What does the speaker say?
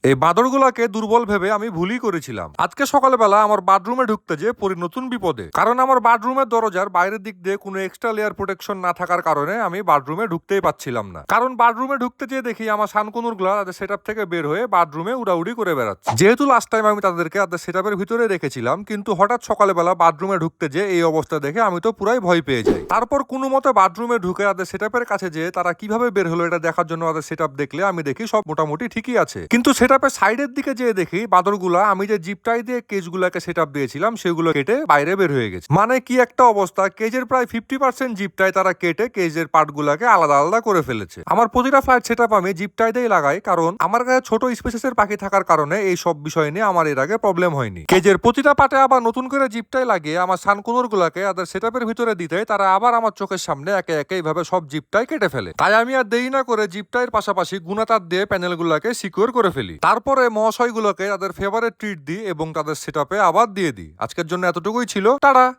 এই বাঁদরগুলাকে দুর্বল ভেবে আমি ভুলই করেছিলাম। আজকে সকালবেলা আমার বাথরুমে ঢুকতে যে পড়ি নতুন বিপদে, কারণ আমার বাথরুমের দরজার বাইরের দিক দিয়ে কোনো এক্সট্রা লেয়ার প্রোটেকশন না থাকার কারণে আমি বাথরুমে ঢুকতেই পাচ্ছিলাম না। কারণ বাথরুমে ঢুকতে যেয়ে দেখি আমার শানকুনুরগুলা তাদের সেটআপ থেকে বের হয়ে বাথরুমে উড়াউড়ি করে বেড়াচ্ছে। যেহেতু লাস্ট টাইম আমি তাদেরকে তাদের সেটআপের ভিতরে রেখেছিলাম, কিন্তু হঠাৎ সকালবেলা বাথরুমে ঢুকতে যে এই অবস্থা দেখে আমি তো পুরাই ভয় পেয়ে যাই। তারপর কোনো মতে বাথরুমে ঢুকে তাদের সেটআপের কাছে যেয়ে তারা কিভাবে বের হলো এটা দেখার জন্য তাদের সেটআপ দেখলে আমি দেখি সব মোটামুটি ঠিকই আছে, কিন্তু সেটআপের সাইডের দিকে যেয়ে দেখি বাঁদরগুলা আমি যে জিপটাই দিয়ে কেজগুলাকে সেটআপ দিয়েছিলাম সেগুলো কেটে বাইরে বের হয়ে গেছে। মানে কি একটা অবস্থা, কেজের প্রায় 50% জিপটাই তারা কেটে কেজের পার্টগুলাকে আলাদা আলাদা করে ফেলেছে। আমার প্রতিটা ফ্লাইট সেটআপ আমি জিপটাই দিয়ে লাগাই, কারণ আমার কাছে ছোট স্পেসেসের পাখি থাকার কারণে এই সব বিষয় নিয়ে আমার এর আগে প্রবলেম হয়নি। কেজের প্রতিটা পার্টে আবার নতুন করে জিপটাই লাগিয়ে আমার সানকুনোর গুলাকে তাদের সেটআপের ভিতরে দিতে তারা আবার আমার চোখের সামনে একে একে এইভাবে সব জিপটাই কেটে ফেলে। তাই আমি আর দেরি না করে জিপটাইয়ের পাশাপাশি গুণাতার দিয়ে প্যানেলগুলোকে সিকিউর করে ফেলি। তারপরে মহাশয়গুলোকে তাদের ফেভারিট ট্রিট দিই এবং তাদের সেটআপে আবার দিয়ে দিই। আজকের জন্য এতটুকুই ছিল। টাটা।